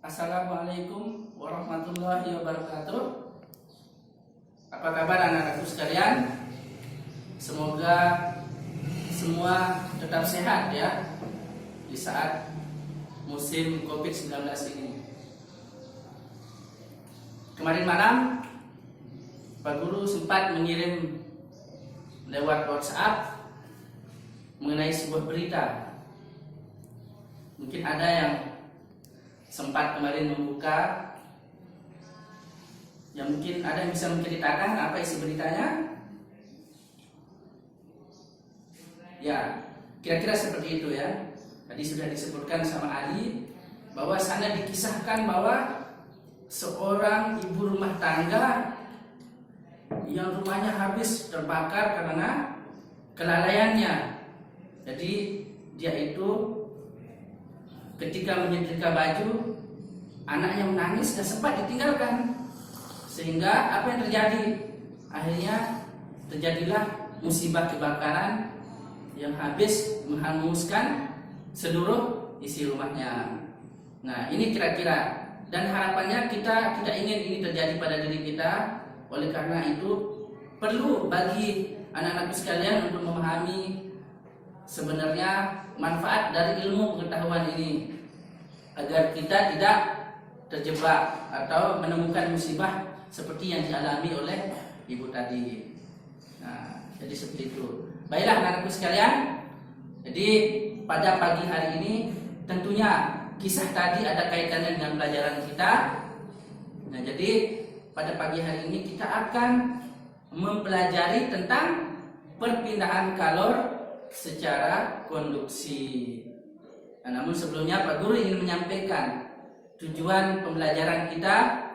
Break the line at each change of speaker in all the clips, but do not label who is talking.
Assalamualaikum warahmatullahi wabarakatuh. Apa kabar anak-anakku sekalian? Semoga semua tetap sehat ya di saat musim COVID-19 ini. Kemarin malam Pak Guru sempat mengirim lewat WhatsApp mengenai sebuah berita. Mungkin ada yang sempat kemarin membuka, ya mungkin ada yang bisa menceritakan apa isi beritanya. Ya, kira-kira seperti itu ya. Tadi sudah disebutkan sama Ali bahwa sana dikisahkan bahwa seorang ibu rumah tangga yang rumahnya habis terbakar karena kelalaiannya. Jadi dia itu ketika menyetrika baju, anaknya menangis dan sempat ditinggalkan. Sehingga apa yang terjadi? Akhirnya terjadilah musibah kebakaran yang habis menghanguskan seluruh isi rumahnya. Nah, ini kira-kira, dan harapannya kita tidak ingin ini terjadi pada diri kita. Oleh karena itu perlu bagi anak-anakku sekalian untuk memahami sebenarnya manfaat dari ilmu pengetahuan ini, agar kita tidak terjebak atau menemukan musibah seperti yang dialami oleh ibu tadi. Nah, jadi seperti itu. Baiklah anak-anakku sekalian, jadi pada pagi hari ini tentunya kisah tadi ada kaitannya dengan pelajaran kita. Nah, jadi pada pagi hari ini kita akan mempelajari tentang perpindahan kalor secara konduksi. Nah, namun sebelumnya Pak Guru ingin menyampaikan tujuan pembelajaran kita.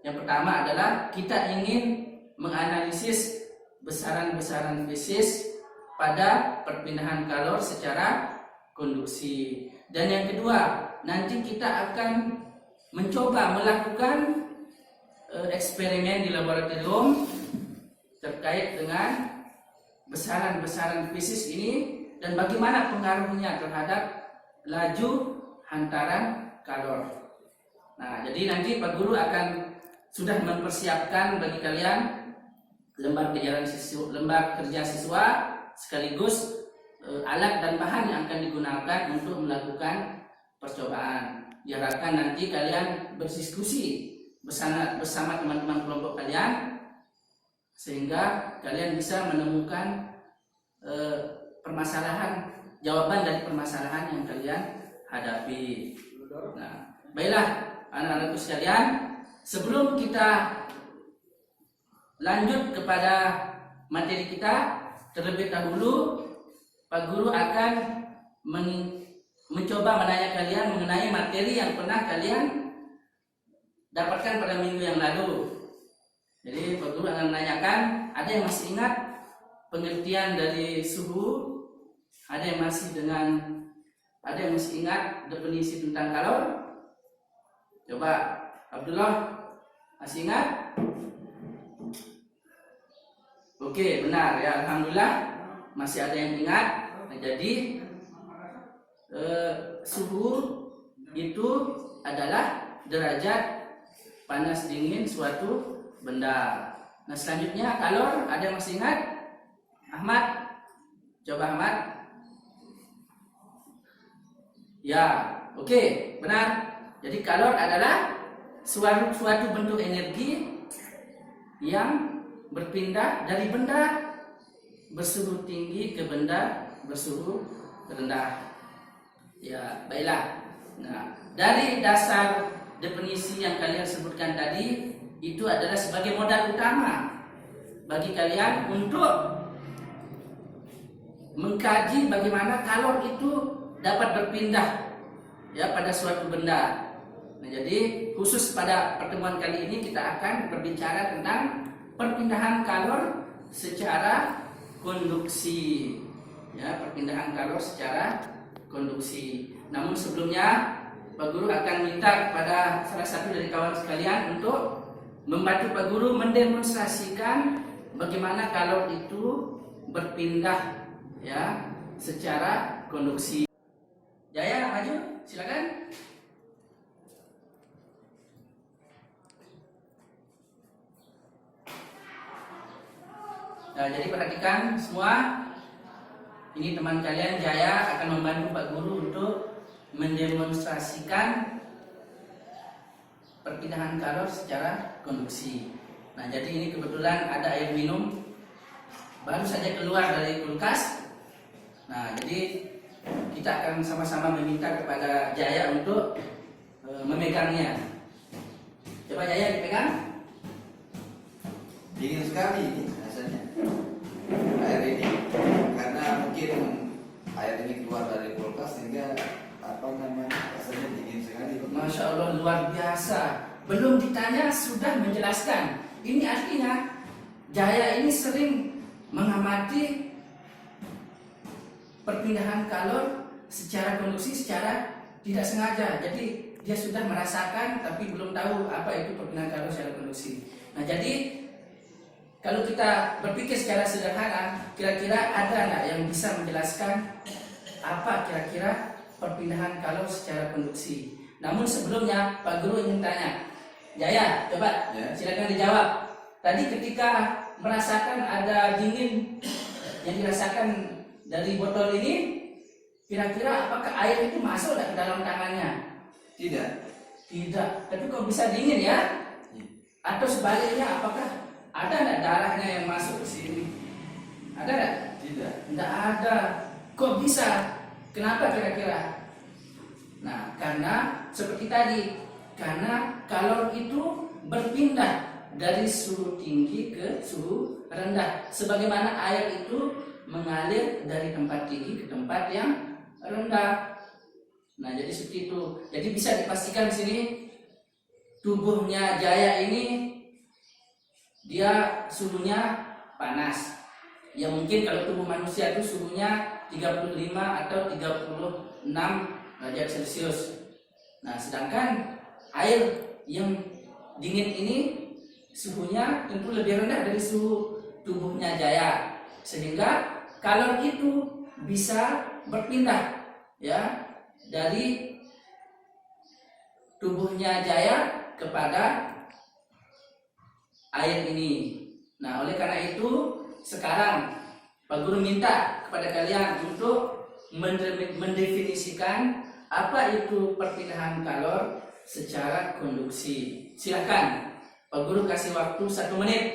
Yang pertama adalah kita ingin menganalisis besaran-besaran fisis pada perpindahan kalor secara konduksi. Dan yang kedua, nanti kita akan mencoba melakukan eksperimen di laboratorium terkait dengan besaran-besaran fisis ini dan bagaimana pengaruhnya terhadap laju hantaran kalor. Nah, jadi nanti Pak Guru akan sudah mempersiapkan bagi kalian lembar kerja siswa sekaligus alat dan bahan yang akan digunakan untuk melakukan percobaan. Diharapkan nanti kalian berdiskusi bersama teman-teman kelompok kalian sehingga kalian bisa menemukan jawaban dari permasalahan yang kalian hadapi. Nah, baiklah anak-anakku sekalian, sebelum kita lanjut kepada materi kita, terlebih dahulu Pak Guru akan mencoba menanya kalian mengenai materi yang pernah kalian dapatkan pada minggu yang lalu. Jadi Pak Guru akan menanyakan, ada yang masih ingat pengertian dari suhu? Ada yang masih ingat definisi tentang kalor? Coba Abdullah, masih ingat? Oke, benar ya, alhamdulillah masih ada yang ingat. Nah, jadi suhu itu adalah derajat panas dingin suatu benda. Nah, selanjutnya kalor, ada yang masih ingat? Ahmad, coba Ahmad. Ya, oke, benar. Jadi kalor adalah suatu bentuk energi yang berpindah dari benda bersuhu tinggi ke benda bersuhu rendah. Ya, baiklah. Nah, dari dasar definisi yang kalian sebutkan tadi, itu adalah sebagai modal utama bagi kalian untuk mengkaji bagaimana kalor itu dapat berpindah ya pada suatu benda. Nah, jadi khusus pada pertemuan kali ini kita akan berbicara tentang perpindahan kalor secara konduksi. Ya, perpindahan kalor secara konduksi. Namun sebelumnya Pak Guru akan minta kepada salah satu dari kawan sekalian untuk membantu Pak Guru mendemonstrasikan bagaimana kalor itu berpindah ya secara konduksi. Jaya, maju, silakan. perhatikan semua. Ini teman kalian Jaya akan membantu Pak Guru untuk mendemonstrasikan perpindahan kalor secara konduksi. Nah, jadi ini kebetulan ada air minum baru saja keluar dari kulkas. Nah, jadi kita akan sama-sama meminta kepada Jaya untuk memegangnya. Coba Jaya dipegang.
Dingin sekali ini rasanya air ini, karena mungkin air ini keluar dari kulkas sehingga rasanya dingin sekali.
Masya Allah, luar biasa. Belum ditanya sudah menjelaskan. Ini artinya Jaya ini sering mengamati perpindahan kalor secara konduksi, secara tidak sengaja. Jadi dia sudah merasakan tapi belum tahu apa itu perpindahan kalor secara konduksi. Nah, jadi kalau kita berpikir secara sederhana, kira-kira ada nggak yang bisa menjelaskan apa kira-kira perpindahan kalor secara konduksi? Namun sebelumnya Pak Guru ingin tanya, Jaya, coba silakan dijawab. Tadi ketika merasakan ada dingin yang dirasakan dari botol ini, kira-kira apakah air itu masuk ke dalam tangannya?
Tidak.
Tidak. Tapi kok bisa dingin ya? Atau sebaliknya, apakah ada nggak darahnya yang masuk ke sini? Ada nggak?
Tidak.
Nggak ada. Kok bisa? Kenapa kira-kira? Nah, karena seperti tadi, karena kalor itu berpindah dari suhu tinggi ke suhu rendah. Sebagaimana air itu mengalir dari tempat tinggi ke tempat yang rendah. Nah, jadi seperti itu. Jadi bisa dipastikan di sini tubuhnya Jaya ini dia suhunya panas. Ya mungkin kalau tubuh manusia itu suhunya 35 atau 36 derajat Celcius. Nah, sedangkan air yang dingin ini suhunya tentu lebih rendah dari suhu tubuhnya Jaya, sehingga kalor itu bisa berpindah ya dari tubuhnya Jaya kepada air ini. Nah, oleh karena itu sekarang Pak Guru minta kepada kalian untuk mendefinisikan apa itu perpindahan kalor secara konduksi. Silakan Pak Guru kasih waktu 1 menit.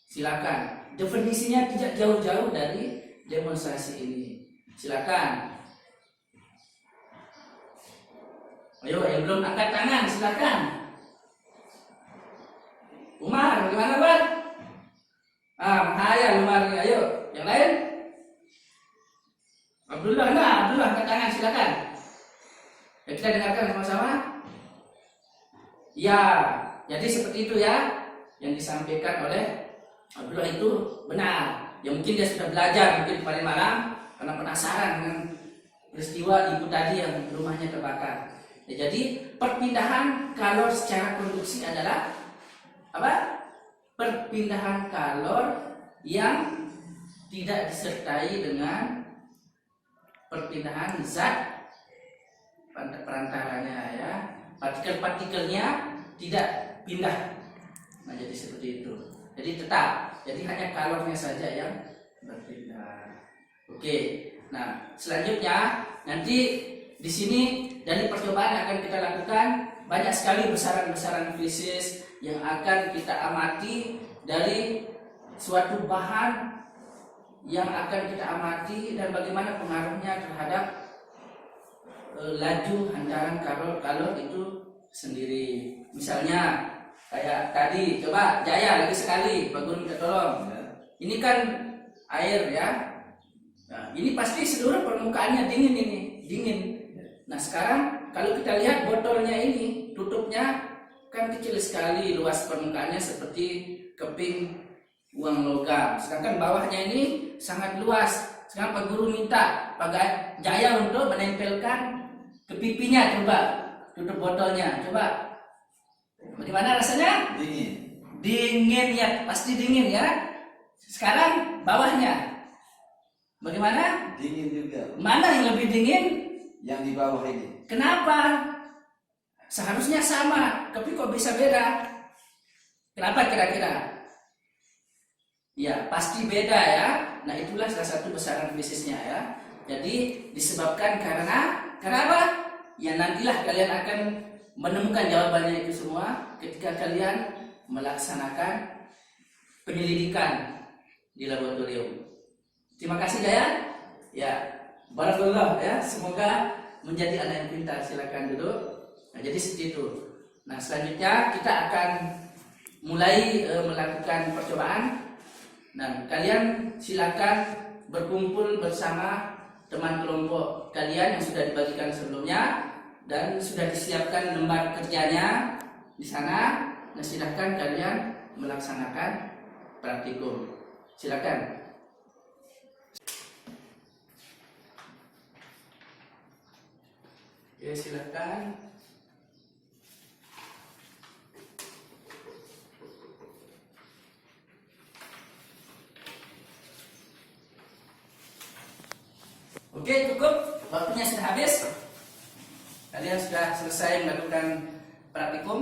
Silakan. Definisinya tidak jauh-jauh dari demonstrasi ini. Silakan. Ayo, yang belum angkat tangan, silakan. Umar, bagaimana Pak? Mahaya Umar, ayo. Yang lain? Abdullah, Abdullah angkat tangan, silakan. Ya, kita dengarkan sama-sama. Ya, jadi seperti itu ya yang disampaikan oleh Abdullah itu benar. Ya mungkin dia sudah belajar mungkin kemarin malam karena penasaran dengan peristiwa ibu tadi yang rumahnya terbakar. Ya, jadi perpindahan kalor secara konduksi adalah apa? Perpindahan kalor yang tidak disertai dengan perpindahan zat perantaranya ya. Partikel-partikelnya tidak pindah. Nah, jadi seperti itu. Jadi tetap, jadi hanya kalornya saja yang berpindah. Oke. Nah, selanjutnya nanti di sini dari percobaan yang akan kita lakukan banyak sekali besaran-besaran fisis yang akan kita amati dari suatu bahan yang akan kita amati dan bagaimana pengaruhnya terhadap laju hantaran kalor itu sendiri. Misalnya kayak tadi, coba Jaya lagi sekali, Pak Guru minta tolong. Ini kan air ya. Nah, ini pasti seluruh permukaannya dingin ini, dingin. Nah, sekarang kalau kita lihat botolnya ini, tutupnya kan kecil sekali, luas permukaannya seperti keping uang logam. Sedangkan bawahnya ini sangat luas. Sekarang Pak Guru minta Pak Jaya untuk menempelkan ke pipinya, coba tutup botolnya, coba. Bagaimana rasanya?
Dingin.
Dingin ya, pasti dingin ya. Sekarang bawahnya, bagaimana?
Dingin juga.
Mana yang lebih dingin?
Yang di bawah ini.
Kenapa? Seharusnya sama, tapi kok bisa beda? Kenapa kira-kira? Ya, pasti beda ya. Nah, itulah salah satu besaran bisnisnya ya. Jadi disebabkan karena apa? Ya nantilah kalian akan menemukan jawabannya itu semua ketika kalian melaksanakan penyelidikan di laboratorium. Terima kasih Dayan. Ya, barakallah ya. Semoga menjadi anak yang pintar. Silakan duduk. Nah, jadi seperti itu. Nah, selanjutnya kita akan mulai melakukan percobaan. Dan kalian silakan berkumpul bersama teman kelompok kalian yang sudah dibagikan sebelumnya dan sudah disiapkan lembar kerjanya di sana. Nah, silakan kalian melaksanakan praktikum. Silakan. Oke, silakan. Oke, cukup. Waktunya sudah habis. Kalian sudah selesai melakukan praktikum.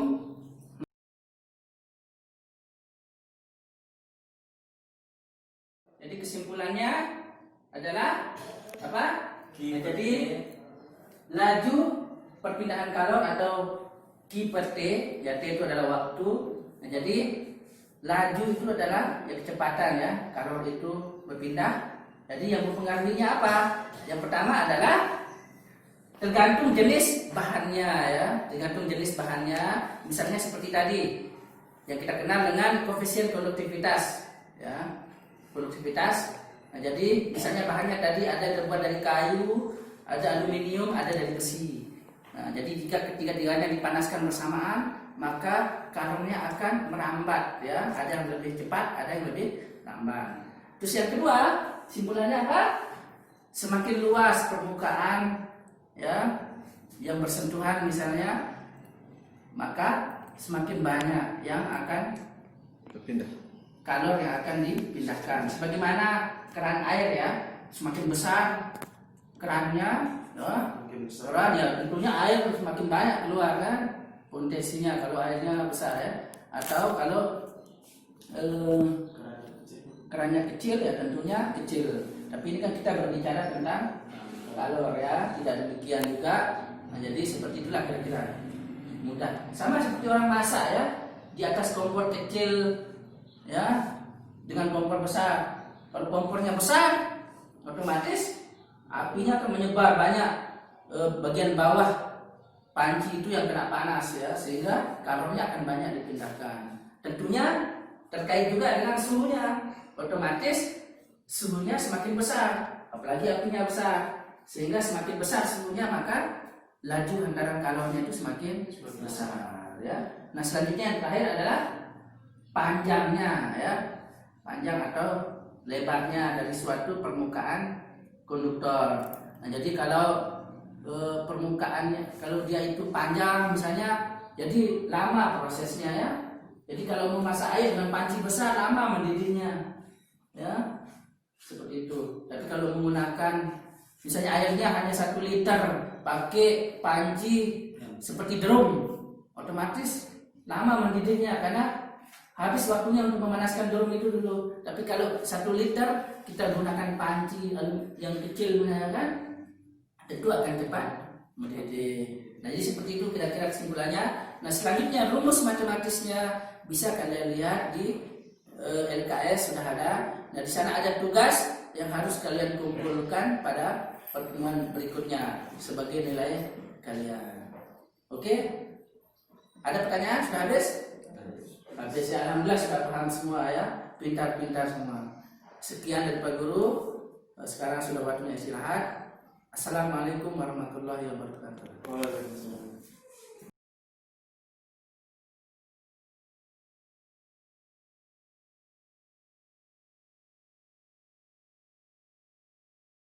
Jadi kesimpulannya adalah apa? Jadi laju perpindahan kalor atau Q per T, ya T itu adalah waktu. Nah, jadi laju itu adalah ya kecepatan ya kalor itu berpindah. Jadi yang mempengaruhinya apa? Yang pertama adalah tergantung jenis bahannya ya, tergantung jenis bahannya. Misalnya seperti tadi yang kita kenal dengan koefisien konduktivitas ya, konduktivitas. Nah, jadi misalnya bahannya tadi ada yang terbuat dari kayu, ada aluminium, ada dari besi. Nah, jadi jika ketiga-tiganya dipanaskan bersamaan, maka kalornya akan merambat ya, ada yang lebih cepat, ada yang lebih lambat. Terus yang kedua, simpulannya apa? Semakin luas permukaan ya yang bersentuhan misalnya, maka semakin banyak yang akan
Berpindah.
kalor yang akan dipindahkan. Sebagaimana keran air ya, semakin besar kerannya, ya, keran ya tentunya air semakin banyak keluar kan, potensinya kalau airnya besar ya. Atau kalau kerannya kecil ya tentunya kecil. Tapi ini kan kita berbicara tentang kalor ya, tidak demikian juga. Nah, jadi seperti itulah kira-kira mudah. Sama seperti orang masak ya, di atas kompor kecil ya dengan kompor besar. Kalau kompornya besar, otomatis apinya akan menyebar banyak bagian bawah panci itu yang kena panas ya, sehingga kalornya akan banyak dipindahkan. Tentunya terkait juga dengan suhunya. Otomatis suhunya semakin besar, apalagi apinya besar, sehingga semakin besar suhunya maka laju hantaran kalornya itu semakin besar ya. Nah, selanjutnya yang terakhir adalah panjangnya ya, panjang atau lebarnya dari suatu permukaan konduktor. Nah, jadi kalau permukaannya, kalau dia itu panjang misalnya, jadi lama prosesnya ya. Jadi kalau mau masak air dengan panci besar lama mendidihnya ya, seperti itu. Tapi kalau menggunakan misalnya airnya hanya 1 liter pakai panci seperti drum, otomatis lama mendidihnya karena habis waktunya untuk memanaskan drum itu dulu. Tapi kalau 1 liter kita gunakan panci yang kecil kan, tentu akan cepat mendidih. Nah, jadi seperti itu kira-kira kesimpulannya. Nah, selanjutnya rumus matematisnya bisa kalian lihat di LKS sudah ada. Nah, di sana ada tugas yang harus kalian kumpulkan pada pertemuan berikutnya sebagai nilai kalian. Oke? Ada pertanyaan? Sudah habis? Habis ya, alhamdulillah sudah paham semua ya, pintar-pintar semua. Sekian dari Pak Guru. Sekarang sudah waktunya istirahat. Assalamualaikum warahmatullahi wabarakatuh.
Waalaikumsalam.